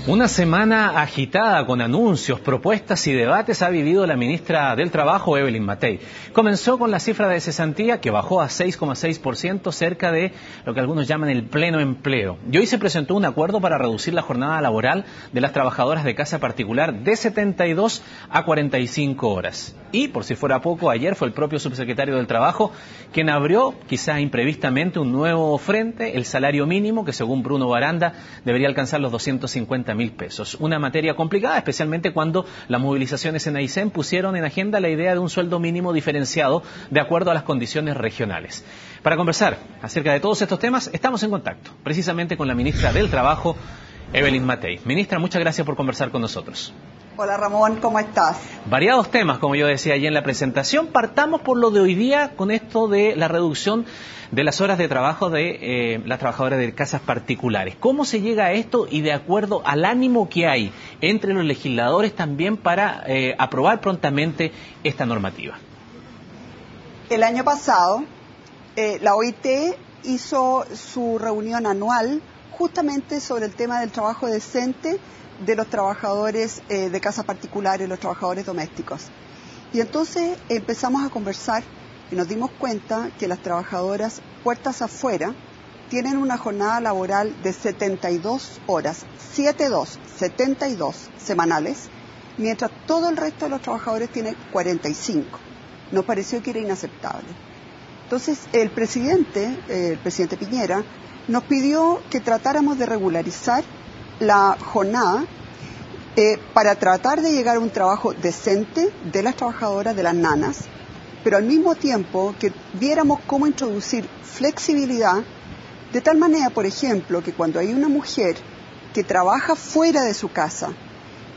Una semana agitada con anuncios, propuestas y debates ha vivido la ministra del Trabajo, Evelyn Matei. Comenzó con la cifra de cesantía que bajó a 6,6%, cerca de lo que algunos llaman el pleno empleo. Y hoy se presentó un acuerdo para reducir la jornada laboral de las trabajadoras de casa particular de 72 a 45 horas. Y, por si fuera poco, ayer fue el propio subsecretario del Trabajo quien abrió, quizás imprevistamente, un nuevo frente, el salario mínimo, que según Bruno Baranda debería alcanzar los 250.000 pesos. Una materia complicada, especialmente cuando las movilizaciones en Aysén pusieron en agenda la idea de un sueldo mínimo diferenciado de acuerdo a las condiciones regionales. Para conversar acerca de todos estos temas, estamos en contacto precisamente con la ministra del Trabajo, Evelyn Matei. Ministra, muchas gracias por conversar con nosotros. Hola Ramón, ¿cómo estás? Variados temas, como yo decía allí en la presentación. Partamos por lo de hoy día con esto de la reducción de las horas de trabajo de las trabajadoras de casas particulares. ¿Cómo se llega a esto y de acuerdo al ánimo que hay entre los legisladores también para aprobar prontamente esta normativa? El año pasado la OIT hizo su reunión anual justamente sobre el tema del trabajo decente de los trabajadores de casas particulares, los trabajadores domésticos. Y entonces empezamos a conversar y nos dimos cuenta que las trabajadoras puertas afuera tienen una jornada laboral de 72 horas, 72 semanales, mientras todo el resto de los trabajadores tiene 45. Nos pareció que era inaceptable. Entonces el presidente Piñera, nos pidió que tratáramos de regularizar la jornada para tratar de llegar a un trabajo decente de las trabajadoras, de las nanas, pero al mismo tiempo que viéramos cómo introducir flexibilidad, de tal manera, por ejemplo, que cuando hay una mujer que trabaja fuera de su casa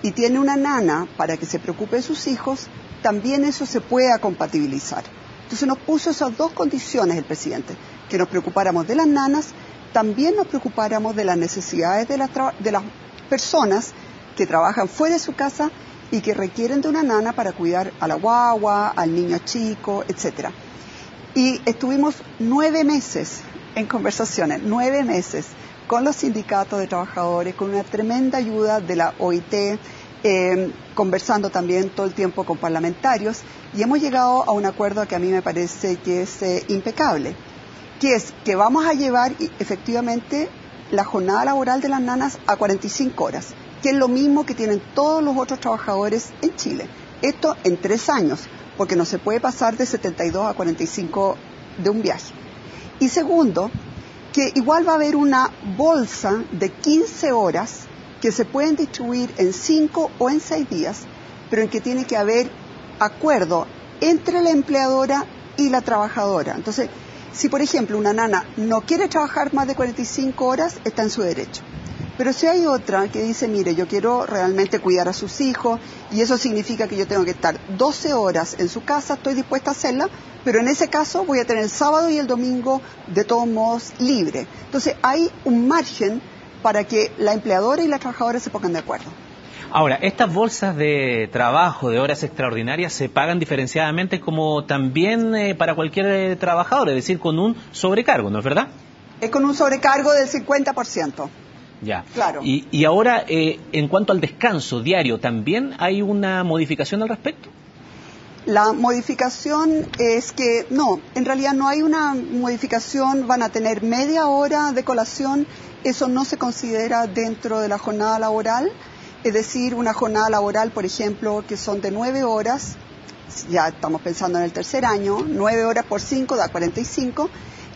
y tiene una nana para que se preocupe de sus hijos, también eso se pueda compatibilizar. Entonces nos puso esas dos condiciones el presidente, que nos preocupáramos de las nanas, también nos preocupáramos de las necesidades de las personas que trabajan fuera de su casa y que requieren de una nana para cuidar a la guagua, al niño chico, etc. Y estuvimos 9 meses en conversaciones, 9 meses con los sindicatos de trabajadores, con una tremenda ayuda de la OIT, conversando también todo el tiempo con parlamentarios, y hemos llegado a un acuerdo que a mí me parece que es impecable, que es que vamos a llevar efectivamente la jornada laboral de las nanas a 45 horas, que es lo mismo que tienen todos los otros trabajadores en Chile. Esto en 3 años, porque no se puede pasar de 72 a 45 de un viaje. Y segundo, que igual va a haber una bolsa de 15 horas que se pueden distribuir en 5 o en 6 días, pero en que tiene que haber acuerdo entre la empleadora y la trabajadora. Entonces, si por ejemplo una nana no quiere trabajar más de 45 horas, está en su derecho. Pero si hay otra que dice, mire, yo quiero realmente cuidar a sus hijos y eso significa que yo tengo que estar 12 horas en su casa, estoy dispuesta a hacerla, pero en ese caso voy a tener el sábado y el domingo de todos modos libre. Entonces hay un margen para que la empleadora y la trabajadora se pongan de acuerdo. Ahora, estas bolsas de trabajo, de horas extraordinarias, se pagan diferenciadamente como también para cualquier trabajador, es decir, con un sobrecargo, ¿no es verdad? Es con un sobrecargo del 50%. Ya. Claro. Y ahora, en cuanto al descanso diario, ¿también hay una modificación al respecto? La modificación es que, no, en realidad no hay una modificación, van a tener media hora de colación, eso no se considera dentro de la jornada laboral, es decir, una jornada laboral, por ejemplo, que son de 9 horas, ya estamos pensando en el tercer año, 9 horas por 5 da 45,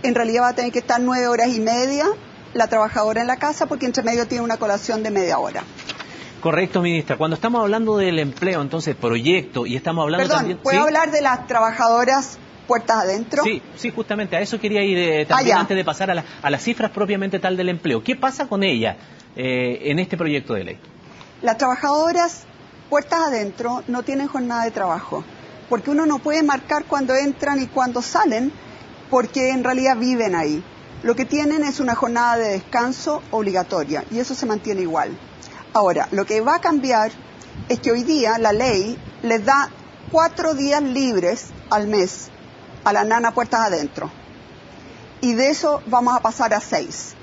en realidad va a tener que estar 9 horas y media la trabajadora en la casa, porque entre medio tiene una colación de media hora. Correcto, ministra. Cuando estamos hablando del empleo, entonces, proyecto, y estamos hablando también... ¿Puedo hablar de las trabajadoras puertas adentro? Sí, justamente, a eso quería ir también antes de pasar a las cifras propiamente tal del empleo. ¿Qué pasa con ella en este proyecto de ley? Las trabajadoras puertas adentro no tienen jornada de trabajo, porque uno no puede marcar cuándo entran y cuándo salen, porque en realidad viven ahí. Lo que tienen es una jornada de descanso obligatoria y eso se mantiene igual. Ahora, lo que va a cambiar es que hoy día la ley les da 4 días libres al mes a la nana puertas adentro. Y de eso vamos a pasar a 6.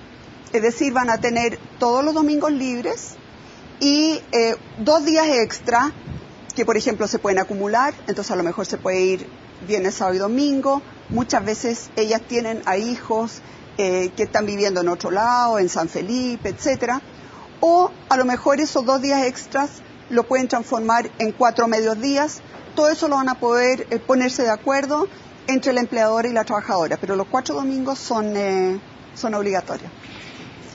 Es decir, van a tener todos los domingos libres y 2 días extra que, por ejemplo, se pueden acumular, entonces a lo mejor se puede ir viernes, sábado y domingo. Muchas veces ellas tienen a hijos que están viviendo en otro lado, en San Felipe, etcétera, o a lo mejor esos 2 días extras lo pueden transformar en 4 medios días. Todo eso lo van a poder ponerse de acuerdo entre la empleadora y la trabajadora, pero los 4 domingos son obligatorios.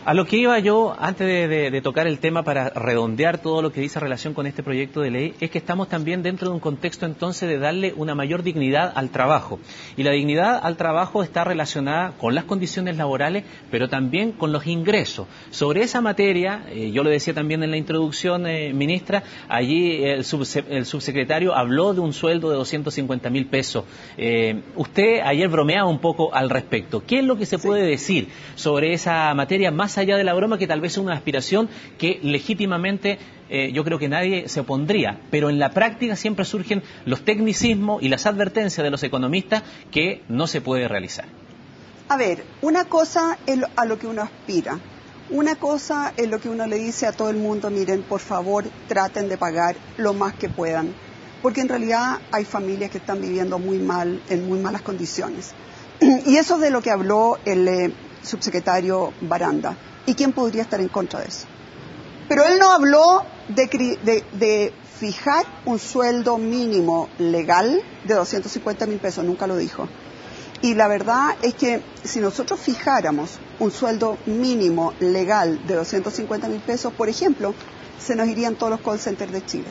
A lo que iba yo, antes de tocar el tema para redondear todo lo que dice relación con este proyecto de ley, es que estamos también dentro de un contexto entonces de darle una mayor dignidad al trabajo. Y la dignidad al trabajo está relacionada con las condiciones laborales, pero también con los ingresos. Sobre esa materia, yo lo decía también en la introducción, ministra, allí el subsecretario habló de un sueldo de 250.000 pesos. Usted ayer bromeaba un poco al respecto. ¿Qué es lo que se puede decir sobre esa materia más allá de la broma, que tal vez es una aspiración que legítimamente yo creo que nadie se opondría, pero en la práctica siempre surgen los tecnicismos y las advertencias de los economistas que no se puede realizar? A ver, una cosa es a lo que uno aspira, una cosa es lo que uno le dice a todo el mundo: miren, por favor, traten de pagar lo más que puedan, porque en realidad hay familias que están viviendo muy mal, en muy malas condiciones. Y eso es de lo que habló el subsecretario Baranda. ¿Y quién podría estar en contra de eso? Pero él no habló de fijar un sueldo mínimo legal de 250.000 pesos, nunca lo dijo. Y la verdad es que si nosotros fijáramos un sueldo mínimo legal de 250.000 pesos, por ejemplo, se nos irían todos los call centers de Chile.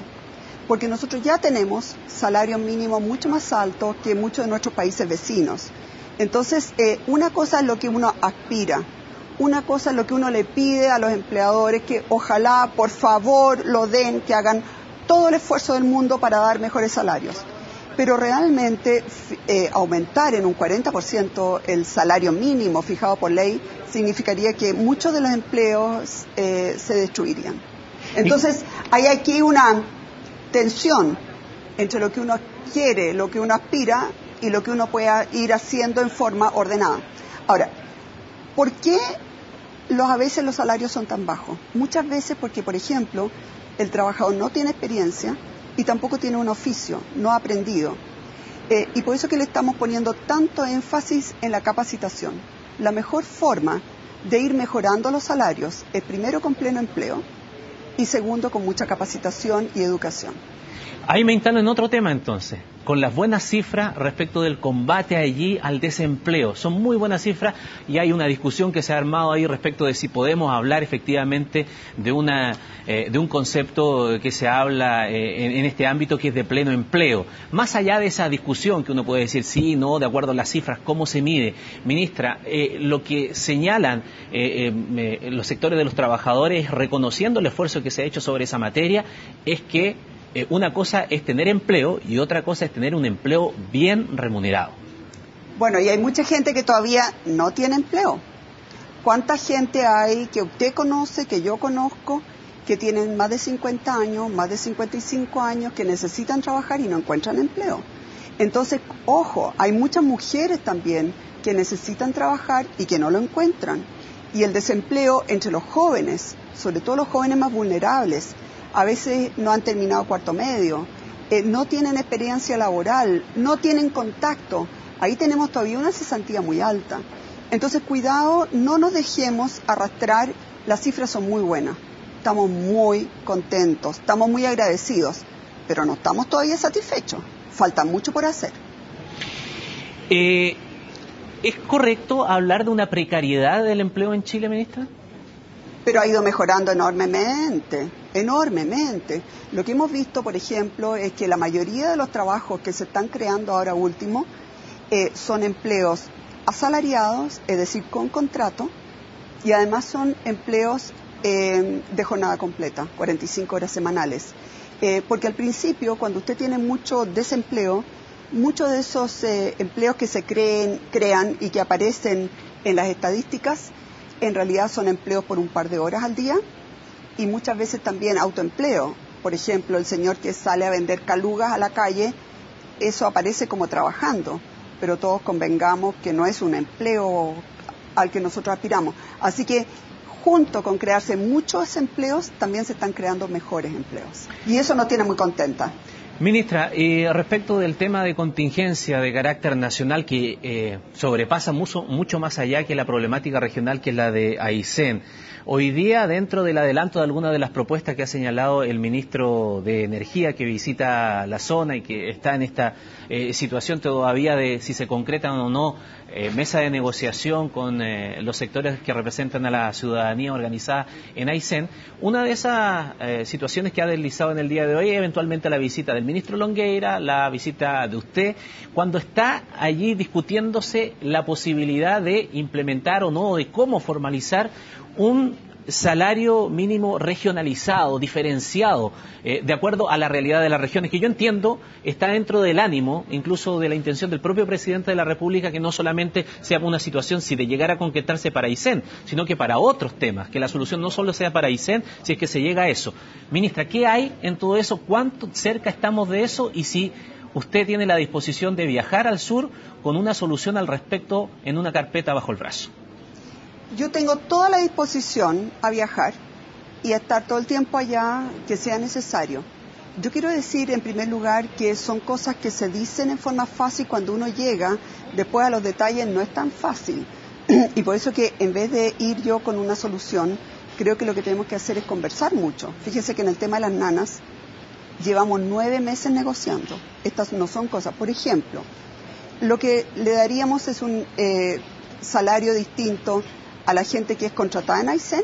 Porque nosotros ya tenemos salarios mínimos mucho más altos que muchos de nuestros países vecinos. Entonces, una cosa es lo que uno aspira, una cosa es lo que uno le pide a los empleadores, que ojalá, por favor, lo den, que hagan todo el esfuerzo del mundo para dar mejores salarios. Pero realmente aumentar en un 40% el salario mínimo fijado por ley significaría que muchos de los empleos se destruirían. Entonces, hay aquí una tensión entre lo que uno quiere, lo que uno aspira y lo que uno pueda ir haciendo en forma ordenada. Ahora, ¿por qué a veces los salarios son tan bajos? Muchas veces porque, por ejemplo, el trabajador no tiene experiencia y tampoco tiene un oficio, no ha aprendido. Y por eso que le estamos poniendo tanto énfasis en la capacitación. La mejor forma de ir mejorando los salarios es primero con pleno empleo y segundo con mucha capacitación y educación. Ahí me instalo en otro tema entonces, con las buenas cifras respecto del combate allí al desempleo. Son muy buenas cifras y hay una discusión que se ha armado ahí respecto de si podemos hablar efectivamente de un concepto que se habla en este ámbito, que es de pleno empleo. Más allá de esa discusión que uno puede decir sí, no, de acuerdo a las cifras, cómo se mide. Ministra, lo que señalan los sectores de los trabajadores, reconociendo el esfuerzo que se ha hecho sobre esa materia, es que una cosa es tener empleo y otra cosa es tener un empleo bien remunerado. Bueno, y hay mucha gente que todavía no tiene empleo. ¿Cuánta gente hay que usted conoce, que yo conozco, que tienen más de 50 años, más de 55 años, que necesitan trabajar y no encuentran empleo? Entonces, ojo, hay muchas mujeres también que necesitan trabajar y que no lo encuentran. Y el desempleo entre los jóvenes, sobre todo los jóvenes más vulnerables, a veces no han terminado cuarto medio, no tienen experiencia laboral, no tienen contacto. Ahí tenemos todavía una cesantía muy alta. Entonces, cuidado, no nos dejemos arrastrar. Las cifras son muy buenas, estamos muy contentos, estamos muy agradecidos, pero no estamos todavía satisfechos. Falta mucho por hacer. ¿Es correcto hablar de una precariedad del empleo en Chile, ministra? Pero ha ido mejorando enormemente, enormemente. Lo que hemos visto, por ejemplo, es que la mayoría de los trabajos que se están creando ahora último son empleos asalariados, es decir, con contrato, y además son empleos de jornada completa, 45 horas semanales. Porque al principio, cuando usted tiene mucho desempleo, muchos de esos empleos que se crean y que aparecen en las estadísticas, en realidad son empleos por un par de horas al día y muchas veces también autoempleo. Por ejemplo, el señor que sale a vender calugas a la calle, eso aparece como trabajando, pero todos convengamos que no es un empleo al que nosotros aspiramos. Así que junto con crearse muchos empleos, también se están creando mejores empleos. Y eso nos tiene muy contenta. Ministra, respecto del tema de contingencia de carácter nacional que sobrepasa mucho más allá que la problemática regional que es la de Aysén, hoy día dentro del adelanto de algunas de las propuestas que ha señalado el ministro de Energía que visita la zona y que está en esta situación todavía de si se concretan o no mesa de negociación con los sectores que representan a la ciudadanía organizada en Aysén, una de esas situaciones que ha deslizado en el día de hoy es eventualmente la visita del ministro Longueira, la visita de usted, cuando está allí discutiéndose la posibilidad de implementar o no, de cómo formalizar un salario mínimo regionalizado, diferenciado, de acuerdo a la realidad de las regiones, que yo entiendo está dentro del ánimo, incluso de la intención del propio presidente de la República, que no solamente sea una situación si de llegar a concretarse para Aysén, sino que para otros temas, que la solución no solo sea para Aysén, si es que se llega a eso. Ministra, ¿qué hay en todo eso? ¿Cuánto cerca estamos de eso? Y si usted tiene la disposición de viajar al sur con una solución al respecto en una carpeta bajo el brazo. Yo tengo toda la disposición a viajar y a estar todo el tiempo allá que sea necesario. Yo quiero decir, en primer lugar, que son cosas que se dicen en forma fácil cuando uno llega, después a los detalles no es tan fácil. Y por eso que en vez de ir yo con una solución, creo que lo que tenemos que hacer es conversar mucho. Fíjese que en el tema de las nanas llevamos 9 meses negociando. Estas no son cosas. Por ejemplo, lo que le daríamos es un salario distinto a la gente que es contratada en Aysén,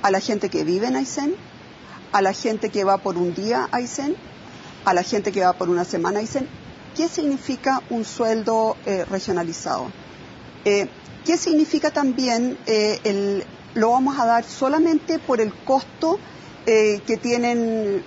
a la gente que vive en Aysén, a la gente que va por un día a Aysén, a la gente que va por una semana a Aysén. ¿Qué significa un sueldo regionalizado? ¿Qué significa también lo vamos a dar solamente por el costo que tienen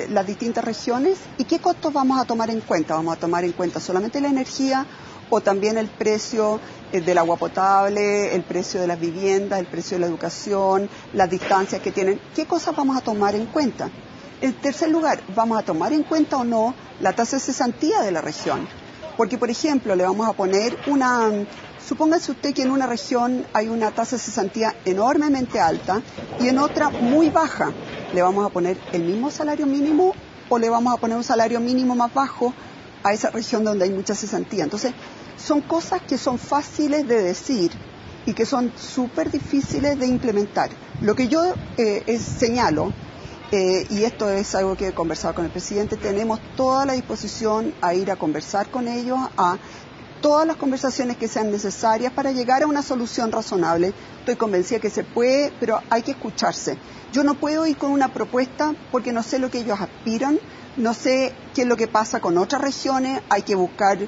las distintas regiones? ¿Y qué costos vamos a tomar en cuenta? ¿Vamos a tomar en cuenta solamente la energía o también el precio del agua potable, el precio de las viviendas, el precio de la educación, las distancias que tienen? ¿Qué cosas vamos a tomar en cuenta? En tercer lugar, ¿vamos a tomar en cuenta o no la tasa de cesantía de la región? Porque, por ejemplo, le vamos a poner supóngase usted que en una región hay una tasa de cesantía enormemente alta y en otra muy baja. ¿Le vamos a poner el mismo salario mínimo o le vamos a poner un salario mínimo más bajo a esa región donde hay mucha cesantía? Entonces, son cosas que son fáciles de decir y que son súper difíciles de implementar. Lo que yo señalo, y esto es algo que he conversado con el presidente, tenemos toda la disposición a ir a conversar con ellos, a todas las conversaciones que sean necesarias para llegar a una solución razonable. Estoy convencida que se puede, pero hay que escucharse. Yo no puedo ir con una propuesta porque no sé lo que ellos aspiran, no sé qué es lo que pasa con otras regiones, hay que buscar,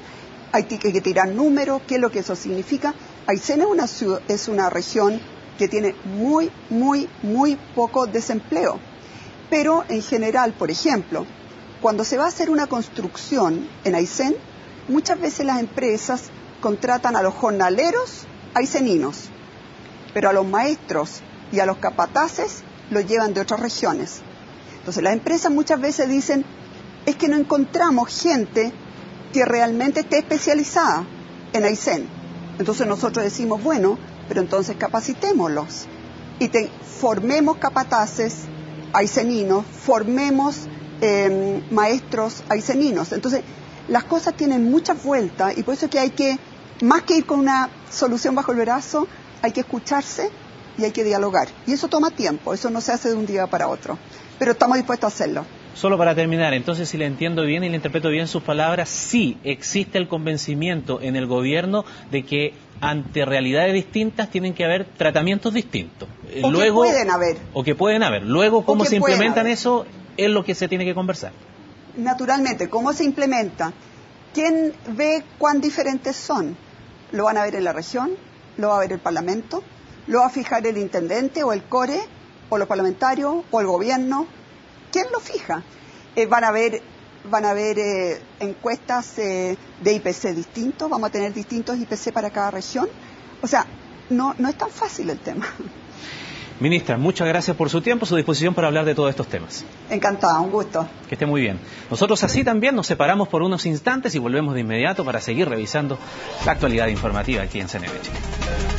hay que tirar números, qué es lo que eso significa. Aysén es una región que tiene muy poco desempleo. Pero en general, por ejemplo, cuando se va a hacer una construcción en Aysén, muchas veces las empresas contratan a los jornaleros ayseninos, pero a los maestros y a los capataces los llevan de otras regiones. Entonces las empresas muchas veces dicen, es que no encontramos gente que realmente esté especializada en Aysén. Entonces nosotros decimos, bueno, pero entonces capacitémoslos y formemos capataces ayseninos, formemos maestros ayseninos. Entonces las cosas tienen muchas vueltas y por eso es que hay que, más que ir con una solución bajo el brazo, hay que escucharse y hay que dialogar. Y eso toma tiempo, eso no se hace de un día para otro, pero estamos dispuestos a hacerlo. Solo para terminar, entonces, si le entiendo bien y le interpreto bien sus palabras, sí existe el convencimiento en el gobierno de que ante realidades distintas tienen que haber tratamientos distintos. O luego, que pueden haber. O que pueden haber. Luego, cómo se implementan eso es lo que se tiene que conversar. Naturalmente, ¿cómo se implementa? ¿Quién ve cuán diferentes son? ¿Lo van a ver en la región? ¿Lo va a ver el Parlamento? ¿Lo va a fijar el intendente o el CORE? ¿O los parlamentarios? ¿O el gobierno? ¿Quién lo fija? Van a haber encuestas de IPC distintos, vamos a tener distintos IPC para cada región. O sea, no es tan fácil el tema. Ministra, muchas gracias por su tiempo, su disposición para hablar de todos estos temas. Encantada, un gusto. Que esté muy bien. Nosotros así también nos separamos por unos instantes y volvemos de inmediato para seguir revisando la actualidad informativa aquí en CNV Chile.